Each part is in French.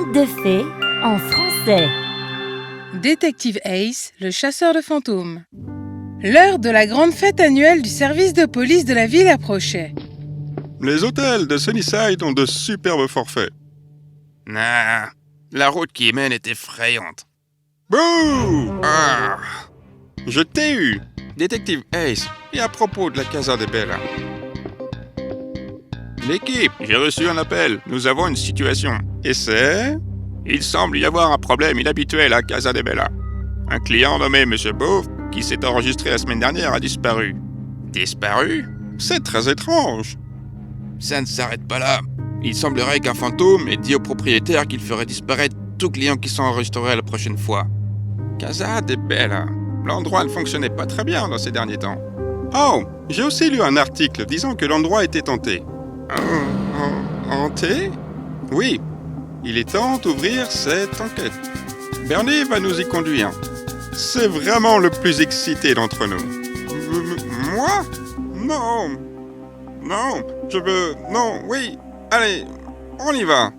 Contes de fées en français. Détective Ace, le chasseur de fantômes. L'heure de la grande fête annuelle du service de police de la ville approchait. Les hôtels de Sunnyside ont de superbes forfaits. Nah, la route qui y mène est effrayante. Bouh! Ah, Je t'ai eu, Détective Ace, et à propos de la Casa de Bella. L'équipe, j'ai reçu un appel. Nous avons une situation. Et c'est... Il semble y avoir un problème inhabituel à Casa de Bella. Un client nommé Monsieur Beauf, qui s'est enregistré la semaine dernière, a disparu. disparu? C'est très étrange. Ça ne s'arrête pas là. Il semblerait qu'un fantôme ait dit au propriétaire qu'il ferait disparaître tout client qui s'enregistrerait la prochaine fois. Casa de Bella. L'endroit ne fonctionnait pas très bien dans ces derniers temps. Oh, j'ai aussi lu un article disant que l'endroit était hanté. Hanté? Oui. Il est temps d'ouvrir cette enquête. Bernie va nous y conduire. C'est vraiment le plus excité d'entre nous. Moi? Non. Non, je veux... Non, oui. Allez, on y va.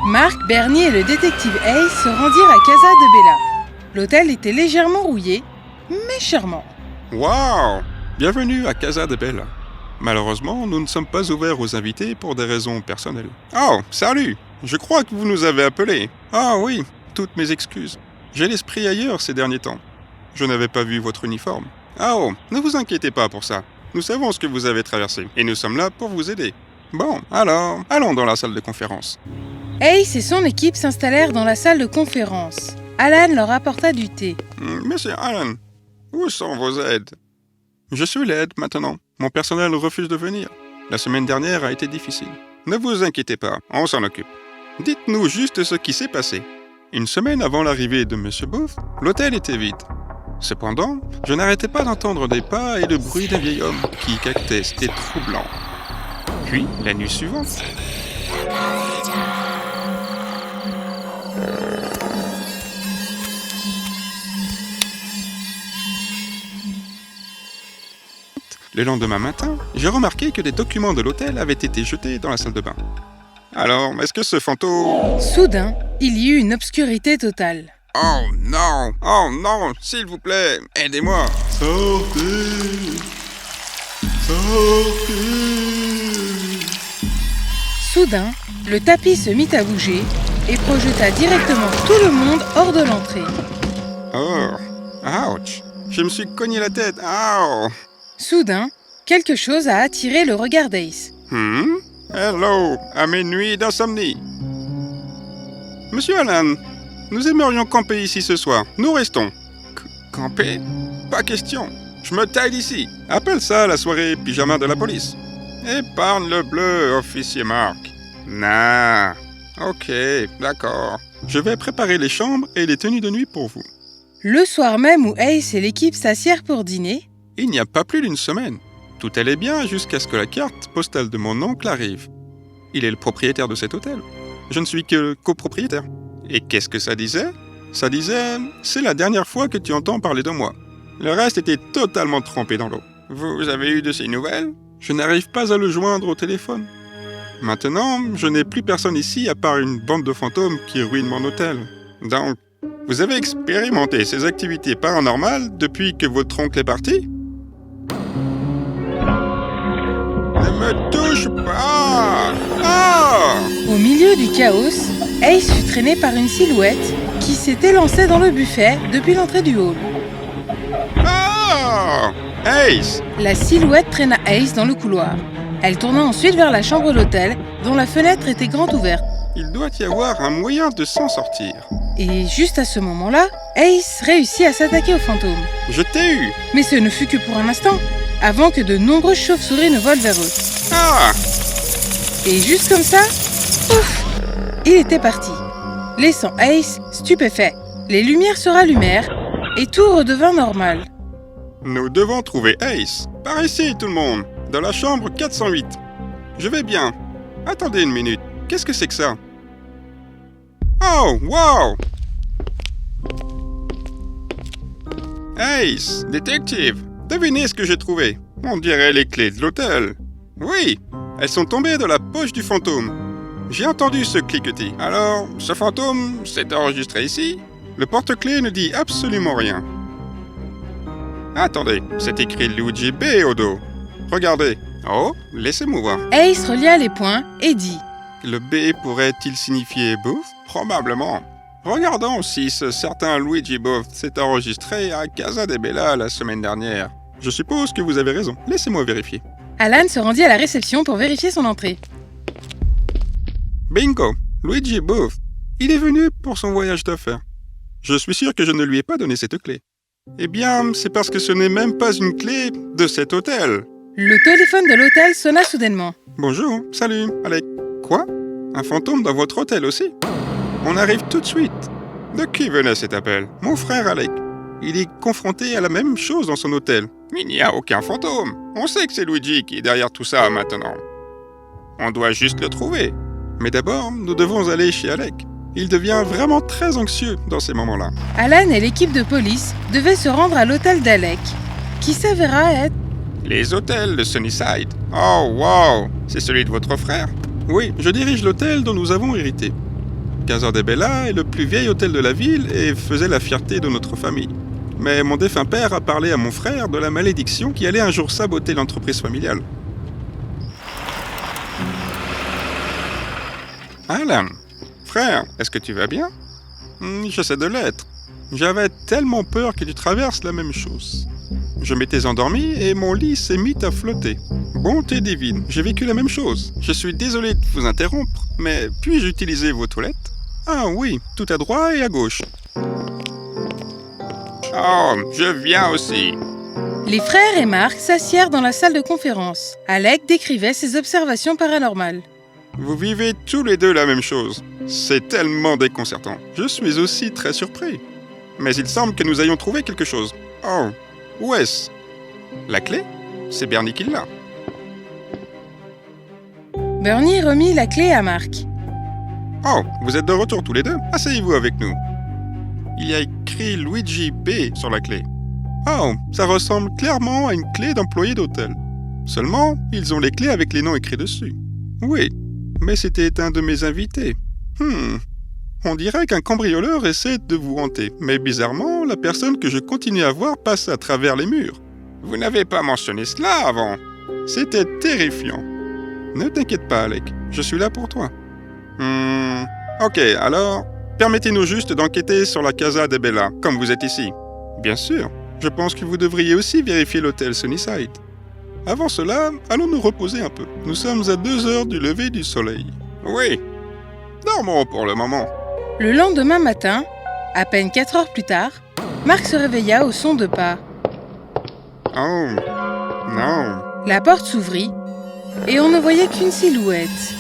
Marc, Bernie et le détective Ace se rendirent à Casa de Bella. L'hôtel était légèrement rouillé, mais charmant. Wow! Bienvenue à Casa de Bella. Malheureusement, nous ne sommes pas ouverts aux invités pour des raisons personnelles. Oh, salut! Je crois que vous nous avez appelés. Ah oui, toutes mes excuses. J'ai l'esprit ailleurs ces derniers temps. Je n'avais pas vu votre uniforme. Ah oh, ne vous inquiétez pas pour ça. Nous savons ce que vous avez traversé et nous sommes là pour vous aider. Bon, alors, allons dans la salle de conférence. Ace et son équipe s'installèrent dans la salle de conférence. Alan leur apporta du thé. Monsieur Allen, où sont vos aides? Je suis l'aide maintenant. Mon personnel refuse de venir. La semaine dernière a été difficile. Ne vous inquiétez pas, on s'en occupe. Dites-nous juste ce qui s'est passé. Une semaine avant l'arrivée de Monsieur Booth, l'hôtel était vide. Cependant, je n'arrêtais pas d'entendre des pas et le bruit d'un vieil homme qui caquetait. C'était troublant. Puis, la nuit suivante... Le lendemain matin, j'ai remarqué que des documents de l'hôtel avaient été jetés dans la salle de bain. Alors, est-ce que ce fantôme... Soudain, il y eut une obscurité totale. Oh non, s'il vous plaît, aidez-moi. Sortez. Soudain, le tapis se mit à bouger et projeta directement tout le monde hors de l'entrée. Oh, ouch, je me suis cogné la tête, ouch. Soudain, quelque chose a attiré le regard d'Ace. Hello, à mes nuits d'insomnie. Monsieur Allen, nous aimerions camper ici ce soir. Nous restons. Camper? Pas question. Je me taille d'ici. Appelle ça la soirée pyjama de la police. Épargne le bleu, officier Mark. Nah. Ok, d'accord. Je vais préparer les chambres et les tenues de nuit pour vous. Le soir même où Ace et l'équipe s'assièrent pour dîner, Il n'y a pas plus d'une semaine. Tout allait bien jusqu'à ce que la carte postale de mon oncle arrive. Il est le propriétaire de cet hôtel. Je ne suis que le copropriétaire. Et qu'est-ce que ça disait? Ça disait « C'est la dernière fois que tu entends parler de moi ». Le reste était totalement trempé dans l'eau. Vous avez eu de ces nouvelles? Je n'arrive pas à le joindre au téléphone. Maintenant, je n'ai plus personne ici à part une bande de fantômes qui ruine mon hôtel. Donc, vous avez expérimenté ces activités paranormales depuis que votre oncle est parti? Ne me touche pas! Ah! au milieu du chaos, Ace fut traîné par une silhouette qui s'était lancée dans le buffet depuis l'entrée du hall. Ah! Ace! La silhouette traîna Ace dans le couloir. Elle tourna ensuite vers la chambre d'hôtel, dont la fenêtre était grande ouverte. Il doit y avoir un moyen de s'en sortir. Et juste à ce moment-là, Ace réussit à s'attaquer au fantôme. Je t'ai eu! Mais ce ne fut que pour un instant, avant que de nombreuses chauves-souris ne volent vers eux. Ah! Et juste comme ça, ouf, il était parti, laissant Ace stupéfait. Les lumières se rallumèrent et tout redevint normal. Nous devons trouver Ace. Par ici, tout le monde. Dans la chambre 408. Je vais bien. Attendez une minute. Qu'est-ce que c'est que ça? Oh, wow! Ace, détective. Devinez ce que j'ai trouvé. On dirait les clés de l'hôtel. Oui, elles sont tombées de la poche du fantôme. J'ai entendu ce cliquetis. Alors, ce fantôme s'est enregistré ici? Le porte-clés ne dit absolument rien. Attendez, c'est écrit Luigi B au dos. Regardez. Oh, laissez-moi voir. Ace relia les poings et dit Le B pourrait-il signifier Booth? Probablement. Regardons si ce certain Luigi Booth s'est enregistré à Casa de Bella la semaine dernière. Je suppose que vous avez raison. Laissez-moi vérifier. Alan se rendit à la réception pour vérifier son entrée. Bingo! Luigi Booth. Il est venu pour son voyage d'affaires. Je suis sûr que je ne lui ai pas donné cette clé. Eh bien, c'est parce que ce n'est même pas une clé de cet hôtel. Le téléphone de l'hôtel sonna soudainement. Bonjour, salut, Alec. Quoi? Un fantôme dans votre hôtel aussi? On arrive tout de suite. De qui venait cet appel? Mon frère Alec. Il est confronté à la même chose dans son hôtel. Il n'y a aucun fantôme. On sait que c'est Luigi qui est derrière tout ça maintenant. On doit juste le trouver. Mais d'abord, nous devons aller chez Alec. Il devient vraiment très anxieux dans ces moments-là. Alan et l'équipe de police devaient se rendre à l'hôtel d'Alec, qui s'avéra être... Les hôtels de Sunnyside. Oh, wow! C'est celui de votre frère? Oui, je dirige l'hôtel dont nous avons hérité. Casa de Bella est le plus vieil hôtel de la ville et faisait la fierté de notre famille. Mais mon défunt père a parlé à mon frère de la malédiction qui allait un jour saboter l'entreprise familiale. Alan, frère, est-ce que tu vas bien? J'essaie de l'être. J'avais tellement peur que tu traverses la même chose. Je m'étais endormi et mon lit s'est mis à flotter. Bonté divine, j'ai vécu la même chose. Je suis désolé de vous interrompre, mais puis-je utiliser vos toilettes? Ah oui, tout à droite et à gauche. Oh, je viens aussi. Les frères et Mark s'assièrent dans la salle de conférence. Alec décrivait ses observations paranormales. Vous vivez tous les deux la même chose. C'est tellement déconcertant. Je suis aussi très surpris. Mais il semble que nous ayons trouvé quelque chose. Oh, où est-ce? La clé? C'est Bernie qui l'a. Bernie remit la clé à Mark. Oh, vous êtes de retour tous les deux? Asseyez-vous avec nous. Il y a écrit Luigi B sur la clé. Oh, ça ressemble clairement à une clé d'employé d'hôtel. Seulement, ils ont les clés avec les noms écrits dessus. Oui, mais c'était un de mes invités. On dirait qu'un cambrioleur essaie de vous hanter, mais bizarrement, la personne que je continue à voir passe à travers les murs. Vous n'avez pas mentionné cela avant. C'était terrifiant. Ne t'inquiète pas, Alec, je suis là pour toi. Ok, alors, permettez-nous juste d'enquêter sur la Casa de Bella, comme vous êtes ici. Bien sûr, je pense que vous devriez aussi vérifier l'hôtel Sunnyside. Avant cela, allons nous reposer un peu. Nous sommes à 2 heures du lever du soleil. Oui, dormons pour le moment. Le lendemain matin, à peine 4 heures plus tard, Mark se réveilla au son de pas. Oh, non. La porte s'ouvrit et on ne voyait qu'une silhouette.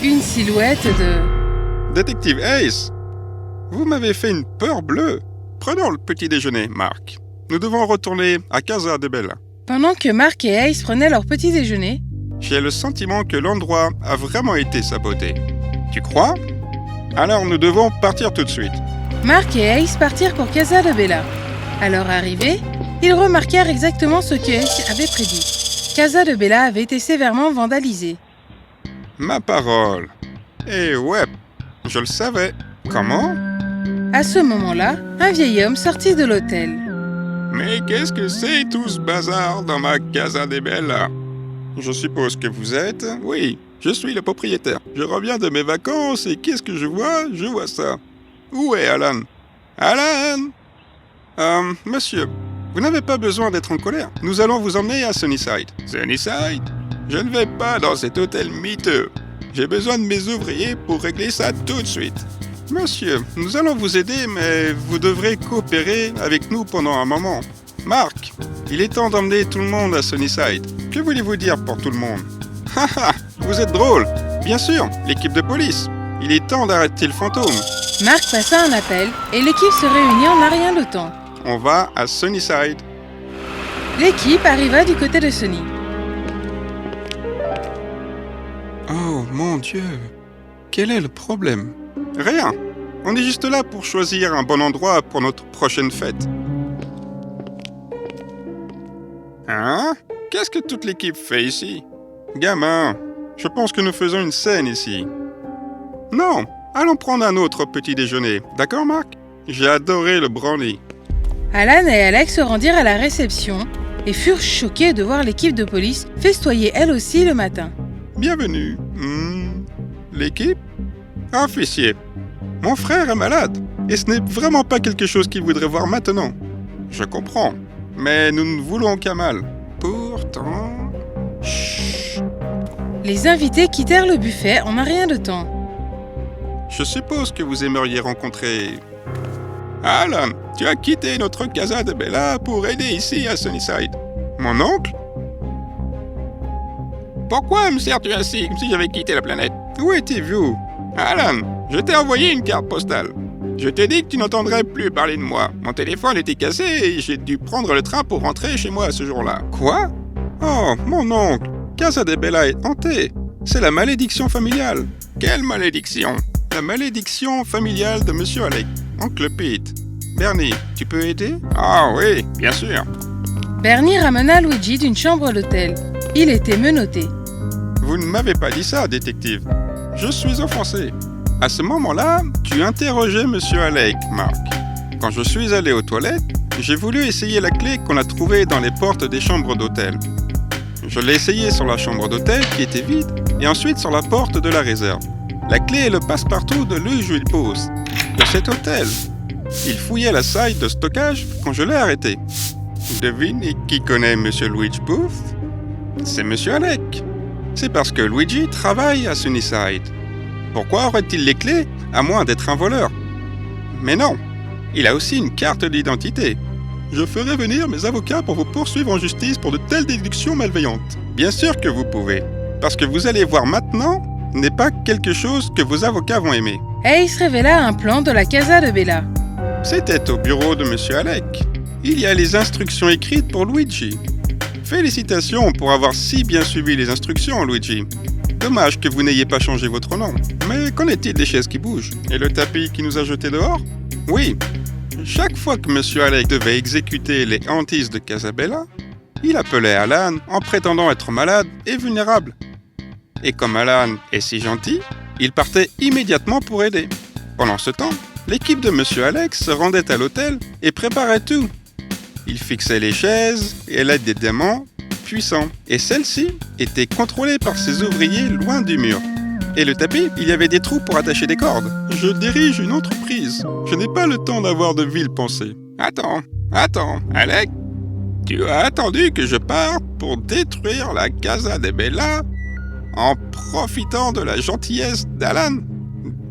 Une silhouette de... Détective Ace, vous m'avez fait une peur bleue. Prenons le petit déjeuner, Mark. Nous devons retourner à Casa de Bella. Pendant que Mark et Ace prenaient leur petit déjeuner, J'ai le sentiment que l'endroit a vraiment été saboté. Tu crois? Alors nous devons partir tout de suite. Mark et Ace partirent pour Casa de Bella. À leur arrivée, ils remarquèrent exactement ce que Ace avait prédit. Casa de Bella avait été sévèrement vandalisée. Ma parole. Eh ouais, je le savais. Comment? À ce moment-là, un vieil homme sortit de l'hôtel. Mais qu'est-ce que c'est tout ce bazar dans ma Casa de Bella? Je suppose que vous êtes... Oui, je suis le propriétaire. Je reviens de mes vacances et qu'est-ce que je vois? Je vois ça. Où est Alan? Alan? Monsieur, vous n'avez pas besoin d'être en colère. Nous allons vous emmener à Sunnyside. Sunnyside? Je ne vais pas dans cet hôtel miteux. J'ai besoin de mes ouvriers pour régler ça tout de suite. Monsieur, nous allons vous aider, mais vous devrez coopérer avec nous pendant un moment. Marc, il est temps d'emmener tout le monde à Sunnyside. Que voulez-vous dire pour tout le monde? Haha, vous êtes drôle. Bien sûr, l'équipe de police. Il est temps d'arrêter le fantôme. Mark passa un appel et l'équipe se réunit en un rien de temps. On va à Sunnyside. L'équipe arriva du côté de Sunny. Oh mon Dieu, quel est le problème? Rien. On est juste là pour choisir un bon endroit pour notre prochaine fête. Hein? Qu'est-ce que toute l'équipe fait ici? Gamin, Je pense que nous faisons une scène ici. Non, allons prendre un autre petit déjeuner. D'accord, Marc? J'ai adoré le brownie. Alan et Alex se rendirent à la réception et furent choqués de voir l'équipe de police festoyer elle aussi le matin. Bienvenue. L'équipe? Officier. Mon frère est malade et ce n'est vraiment pas quelque chose qu'il voudrait voir maintenant. Je comprends, mais nous ne voulons qu'un mal. Pourtant... Chut. Les invités quittèrent le buffet en un rien de temps. Je suppose que vous aimeriez rencontrer... Alan, tu as quitté notre Casa de Bella pour aider ici à Sunnyside. Mon oncle? Pourquoi me sers-tu ainsi, comme si j'avais quitté la planète? Où étiez-vous? Alan, je t'ai envoyé une carte postale. Je t'ai dit que tu n'entendrais plus parler de moi. Mon téléphone était cassé et j'ai dû prendre le train pour rentrer chez moi ce jour-là. Quoi? Oh, mon oncle, Casa de Bella est hantée. C'est la malédiction familiale. Quelle malédiction! La malédiction familiale de Monsieur Alec, oncle Pete. Bernie, tu peux aider? Ah oui, bien sûr. Bernie ramena Luigi d'une chambre d'hôtel. Il était menotté. Vous ne m'avez pas dit ça, détective. Je suis offensé. À ce moment-là, tu interrogeais Monsieur Alec, Marc. Quand je suis allé aux toilettes, j'ai voulu essayer la clé qu'on a trouvée dans les portes des chambres d'hôtel. Je l'ai essayé sur la chambre d'hôtel qui était vide et ensuite sur la porte de la réserve. La clé est le passe-partout de Luigi Booth, de cet hôtel. Il fouillait la salle de stockage quand je l'ai arrêté. Devinez qui connaît Monsieur Luigi Booth? C'est Monsieur Alec. C'est parce que Luigi travaille à Sunnyside. Pourquoi aurait-il les clés, à moins d'être un voleur? Mais non, il a aussi une carte d'identité. Je ferai venir mes avocats pour vous poursuivre en justice pour de telles déductions malveillantes. Bien sûr que vous pouvez, parce que vous allez voir maintenant n'est pas quelque chose que vos avocats vont aimer. Ace révéla un plan de la Casa de Bella. C'était au bureau de Monsieur Alec. Il y a les instructions écrites pour Luigi. Félicitations pour avoir si bien suivi les instructions, Luigi. Dommage que vous n'ayez pas changé votre nom. Mais qu'en est-il des chaises qui bougent? Et le tapis qui nous a jetés dehors? Oui. Chaque fois que Monsieur Alec devait exécuter les hantises de Casabella, il appelait Alan en prétendant être malade et vulnérable. Et comme Alan est si gentil, il partait immédiatement pour aider. Pendant ce temps, l'équipe de Monsieur Alex se rendait à l'hôtel et préparait tout. Il fixait les chaises et à l'aide des diamants puissants. Et celles-ci étaient contrôlées par ses ouvriers loin du mur. Et le tapis, il y avait des trous pour attacher des cordes. Je dirige une entreprise. Je n'ai pas le temps d'avoir de viles pensées. Attends, Alec. Tu as attendu que je parte pour détruire la Casa de Bella en profitant de la gentillesse d'Alan?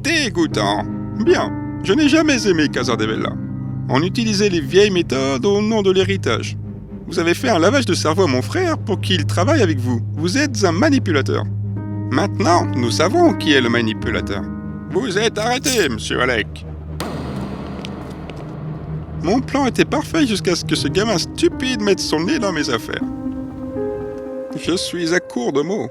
Dégoûtant. Bien, je n'ai jamais aimé Casa de Bella. On utilisait les vieilles méthodes au nom de l'héritage. Vous avez fait un lavage de cerveau à mon frère pour qu'il travaille avec vous. Vous êtes un manipulateur. Maintenant, nous savons qui est le manipulateur. Vous êtes arrêté, Monsieur Alec. Mon plan était parfait jusqu'à ce que ce gamin stupide mette son nez dans mes affaires. Je suis à court de mots.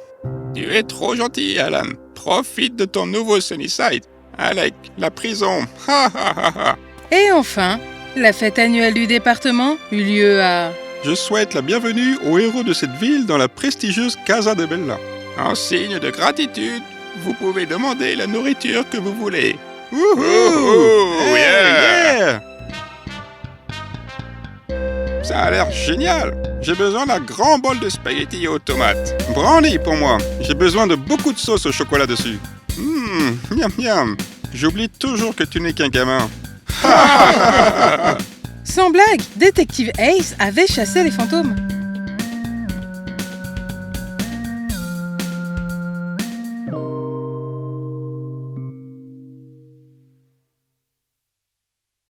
Tu es trop gentil, Alan. Profite de ton nouveau Sunnyside. Alec, la prison. Ha ha ha ha. Et enfin, la fête annuelle du département eut lieu à... Je souhaite la bienvenue aux héros de cette ville dans la prestigieuse Casa de Bella. En signe de gratitude, vous pouvez demander la nourriture que vous voulez. Wouhou! Yeah! Ça a l'air génial. J'ai besoin d'un grand bol de spaghettis aux tomates. Brandy pour moi. J'ai besoin de beaucoup de sauce au chocolat dessus. Miam miam. J'oublie toujours que tu n'es qu'un gamin. Sans blague, Détective Ace avait chassé les fantômes.